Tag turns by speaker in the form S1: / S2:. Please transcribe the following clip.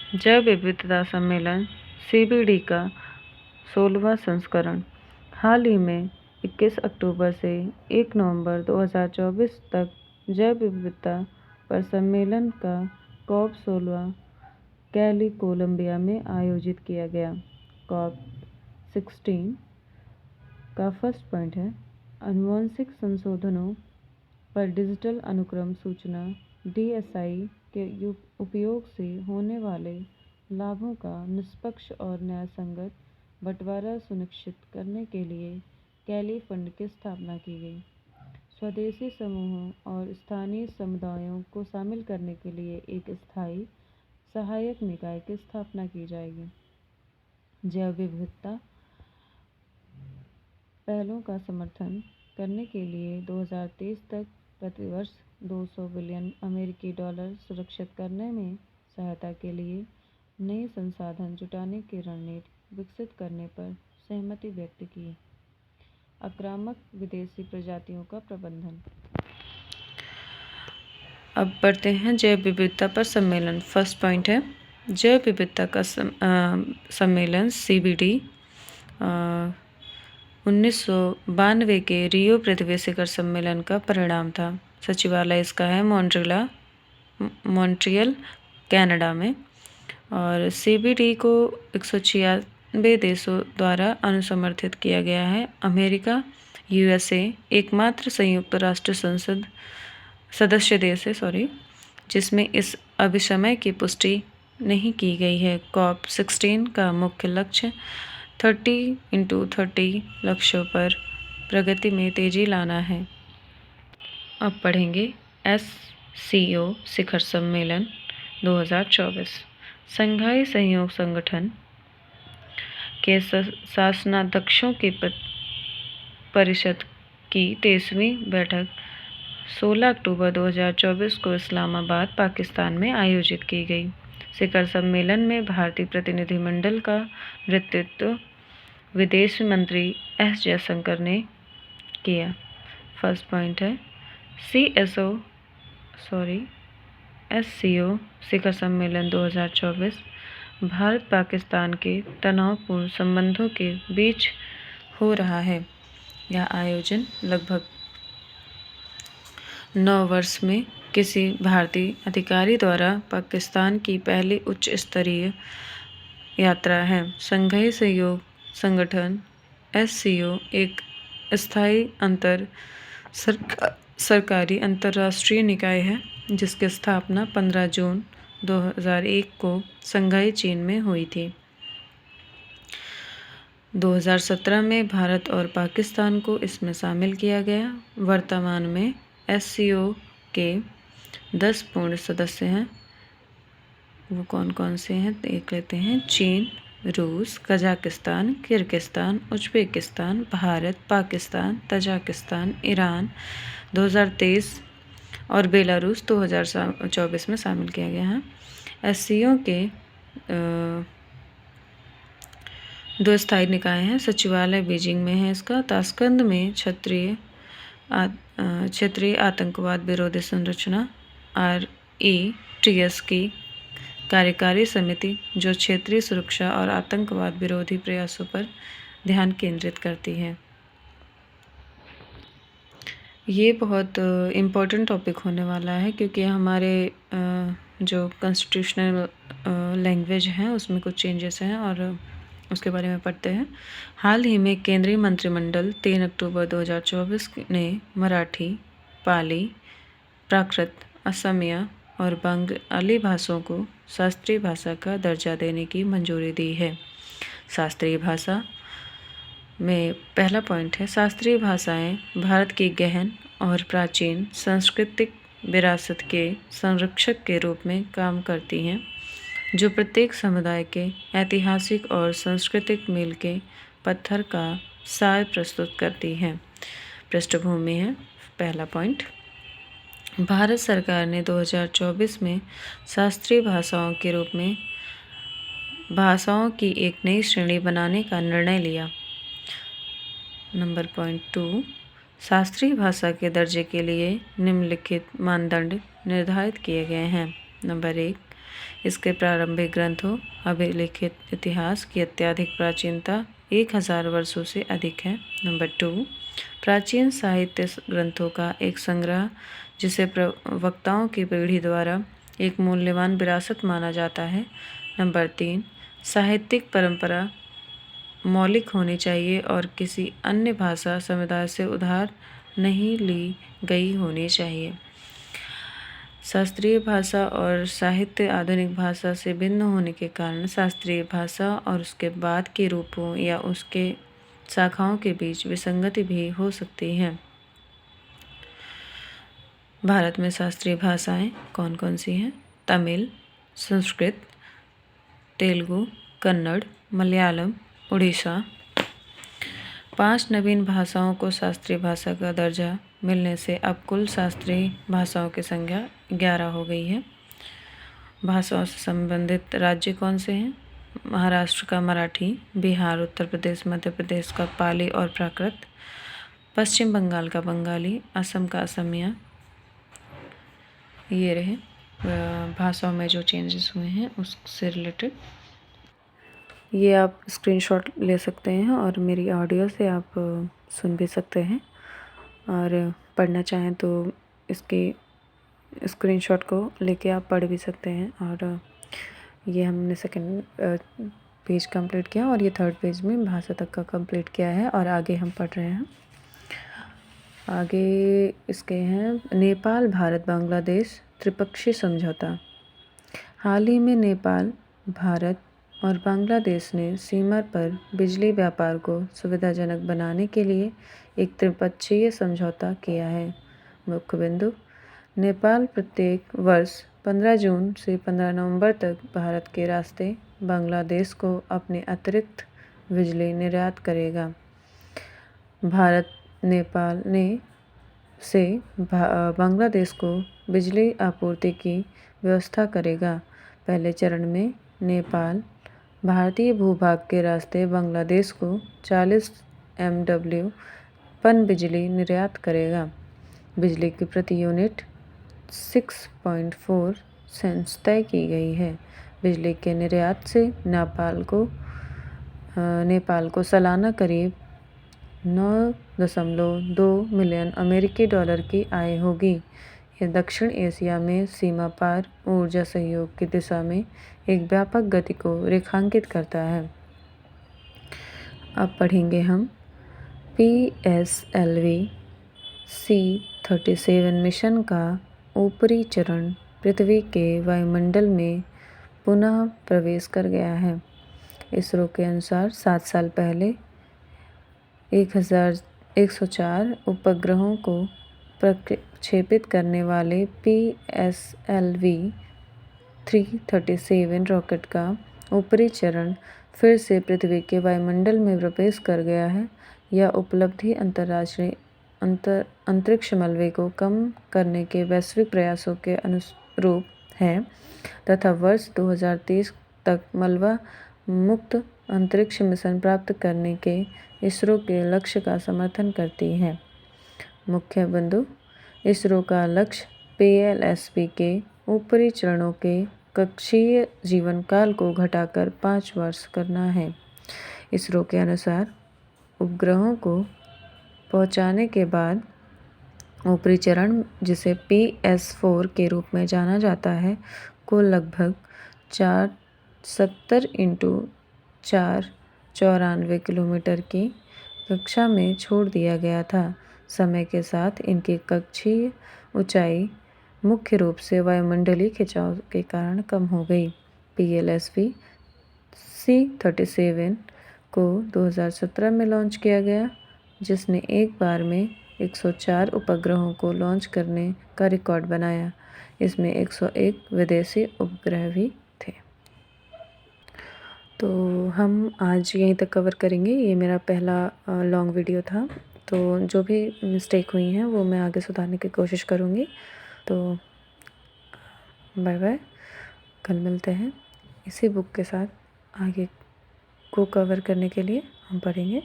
S1: जैव विविधता सम्मेलन CBD का 16वां संस्करण हाल ही में 21 अक्टूबर से 1 नवंबर 2024 तक जैव विविधता पर सम्मेलन का COP 16 कैली कोलंबिया में आयोजित किया गया। COP 16 का फर्स्ट पॉइंट है आनुवंशिक संशोधनों पर डिजिटल अनुक्रम सूचना DSI के उपयोग से होने वाले लाभों का निष्पक्ष और न्यायसंगत बंटवारा सुनिश्चित करने के लिए कैली फंड की स्थापना की गई। स्वदेशी समूहों और स्थानीय समुदायों को शामिल करने के लिए एक स्थायी सहायक निकाय की स्थापना की जाएगी। जैव विविधता पहलों का समर्थन करने के लिए 2023 तक प्रतिवर्ष $200 बिलियन अमेरिकी सुरक्षित करने में सहायता के लिए नए संसाधन जुटाने की रणनीति विकसित करने पर सहमति व्यक्त की। आक्रामक विदेशी प्रजातियों का प्रबंधन। अब बढ़ते हैं जैव विविधता पर सम्मेलन। फर्स्ट पॉइंट है जैव विविधता का सम्मेलन CBD 1992 के रियो पृथ्वी शिखर सम्मेलन का परिणाम था। सचिवालय इसका है मॉन्ट्रियल कनाडा में और CBD को 196 देशों द्वारा अनुसमर्थित किया गया है। अमेरिका USA एकमात्र संयुक्त राष्ट्र संसद सदस्य देश है जिसमें इस अभिसमय की पुष्टि नहीं की गई है। COP 16 का मुख्य लक्ष्य 30x30 लक्ष्यों पर प्रगति में तेजी लाना है। अब पढ़ेंगे SCO शिखर सम्मेलन 2024। शंघाई सहयोग संगठन के शासनाध्यक्षों की परिषद की 23वीं बैठक 16 अक्टूबर 2024 को इस्लामाबाद पाकिस्तान में आयोजित की गई। शिखर सम्मेलन में भारतीय प्रतिनिधिमंडल का नेतृत्व विदेश मंत्री S जयशंकर ने किया। फर्स्ट पॉइंट है SCO शिखर सम्मेलन 2024 भारत पाकिस्तान के तनावपूर्ण संबंधों के बीच हो रहा है। यह आयोजन लगभग 9 वर्ष में किसी भारतीय अधिकारी द्वारा पाकिस्तान की पहली उच्च स्तरीय यात्रा है। शंघाई सहयोग संगठन SCO एक स्थायी सरकारी अंतर्राष्ट्रीय निकाय है जिसकी स्थापना 15 जून 2001 को शंघाई चीन में हुई थी। 2017 में भारत और पाकिस्तान को इसमें शामिल किया गया। वर्तमान में SCO के 10 पूर्ण सदस्य हैं। वो कौन कौन से हैं देख लेते हैं। चीन, रूस, Kazakhstan, Kyrgyzstan, Uzbekistan, Bharat, Pakistan, Tajikistan, Iran 2023 और बेलारूस 2024 में शामिल किया गया है। SCO के 2 स्थायी निकाय हैं। सचिवालय बीजिंग में है इसका। ताशकंद में क्षेत्रीय आतंकवाद विरोधी संरचना RETS की कार्यकारी समिति जो क्षेत्रीय सुरक्षा और आतंकवाद विरोधी प्रयासों पर ध्यान केंद्रित करती है। ये बहुत इम्पोर्टेंट टॉपिक होने वाला है क्योंकि हमारे जो कॉन्स्टिट्यूशनल लैंग्वेज हैं उसमें कुछ चेंजेस हैं और उसके बारे में पढ़ते हैं। हाल ही में केंद्रीय मंत्रिमंडल 3 अक्टूबर 2024 ने मराठी, पाली, प्राकृत, असमिया और बंगाली भाषाओं को शास्त्रीय भाषा का दर्जा देने की मंजूरी दी है। शास्त्रीय भाषा में पहला पॉइंट है शास्त्रीय भाषाएं भारत की गहन और प्राचीन सांस्कृतिक विरासत के संरक्षक के रूप में काम करती हैं जो प्रत्येक समुदाय के ऐतिहासिक और सांस्कृतिक मील के पत्थर का सार प्रस्तुत करती हैं। पृष्ठभूमि है पहला पॉइंट। भारत सरकार ने 2024 में शास्त्रीय भाषाओं के रूप में भाषाओं की एक नई श्रेणी बनाने का निर्णय लिया। नंबर पॉइंट 2 शास्त्रीय भाषा के दर्जे के लिए निम्नलिखित मानदंड निर्धारित किए गए हैं। नंबर 1 इसके प्रारंभिक ग्रंथों अभिलिखित इतिहास की अत्यधिक प्राचीनता 1000 वर्षों से अधिक है। नंबर 2, प्राचीन साहित्य ग्रंथों का एक संग्रह जिसे प्रवक्ताओं की पीढ़ी द्वारा एक मूल्यवान विरासत माना जाता है। नंबर 3, साहित्यिक परंपरा मौलिक होनी चाहिए और किसी अन्य भाषा समुदाय से उधार नहीं ली गई होनी चाहिए। शास्त्रीय भाषा और साहित्य आधुनिक भाषा से भिन्न होने के कारण शास्त्रीय भाषा और उसके बाद के रूपों या उसके शाखाओं के बीच विसंगति भी हो सकती है। भारत में शास्त्रीय भाषाएं कौन कौन सी हैं? तमिल, संस्कृत, तेलुगु, कन्नड़, मलयालम, उड़ीसा। 5 नवीन भाषाओं को शास्त्रीय भाषा का दर्जा मिलने से अब कुल शास्त्रीय भाषाओं की संख्या 11 हो गई है। भाषाओं से संबंधित राज्य कौन से हैं? महाराष्ट्र का मराठी, बिहार, उत्तर प्रदेश, मध्य प्रदेश का पाली और प्राकृत, पश्चिम बंगाल का बंगाली, असम का असमिया। ये रहे भाषाओं में जो चेंजेस हुए हैं उससे रिलेटेड। ये आप स्क्रीनशॉट ले सकते हैं और मेरी ऑडियो से आप सुन भी सकते हैं, और पढ़ना चाहें तो इसके स्क्रीनशॉट को लेके आप पढ़ भी सकते हैं। और ये हमने सेकंड पेज कंप्लीट किया और ये थर्ड पेज में भाषा तक का कंप्लीट किया है, और आगे हम पढ़ रहे हैं। आगे इसके हैं नेपाल भारत बांग्लादेश त्रिपक्षीय समझौता। हाल ही में नेपाल, भारत और बांग्लादेश ने सीमा पर बिजली व्यापार को सुविधाजनक बनाने के लिए एक त्रिपक्षीय समझौता किया है। मुख्य बिंदु: नेपाल प्रत्येक वर्ष 15 जून से 15 नवंबर तक भारत के रास्ते बांग्लादेश को अपने अतिरिक्त बिजली निर्यात करेगा। भारत नेपाल से बांग्लादेश को बिजली आपूर्ति की व्यवस्था करेगा। पहले चरण में नेपाल भारतीय भूभाग के रास्ते बांग्लादेश को 40 MW पनबिजली निर्यात करेगा। बिजली की प्रति यूनिट 6.4 सेंट्स तय की गई है। बिजली के निर्यात से नेपाल को सालाना करीब 9.2 मिलियन अमेरिकी डॉलर की आय होगी। यह दक्षिण एशिया में सीमा पार ऊर्जा सहयोग की दिशा में एक व्यापक गति को रेखांकित करता है। अब पढ़ेंगे हम PSLV C-37 मिशन का ऊपरी चरण पृथ्वी के वायुमंडल में पुनः प्रवेश कर गया है। इसरो के अनुसार 7 साल पहले 1104 उपग्रहों को प्रक्षेपित करने वाले PSLV 337 रॉकेट का ऊपरी चरण फिर से पृथ्वी के वायुमंडल में प्रवेश कर गया है। यह उपलब्धि अंतर्राष्ट्रीय अंतरिक्ष मलबे को कम करने के वैश्विक प्रयासों के अनुरूप है तथा वर्ष 2030 तक मलबा मुक्त अंतरिक्ष मिशन प्राप्त करने के इसरो के लक्ष्य का समर्थन करती है। मुख्य बिंदु: इसरो का लक्ष्य PLSV के ऊपरी चरणों के कक्षीय जीवन काल को घटाकर 5 वर्ष करना है। इसरो के अनुसार उपग्रहों को पहुंचाने के बाद ऊपरी चरण, जिसे PS4 के रूप में जाना जाता है, को लगभग 470 × 494 किलोमीटर की कक्षा में छोड़ दिया गया था। समय के साथ इनकी कक्षीय ऊंचाई मुख्य रूप से वायुमंडलीय खिंचाव के कारण कम हो गई। PLSV C-37 को 2017 में लॉन्च किया गया, जिसने एक बार में 104 उपग्रहों को लॉन्च करने का रिकॉर्ड बनाया। इसमें 101 विदेशी उपग्रह भी थे। तो हम आज यहीं तक कवर करेंगे। ये मेरा पहला लॉन्ग वीडियो था, तो जो भी मिस्टेक हुई हैं वो मैं आगे सुधारने की कोशिश करूँगी। तो बाय बाय, कल मिलते हैं इसी बुक के साथ। आगे को कवर करने के लिए हम पढ़ेंगे।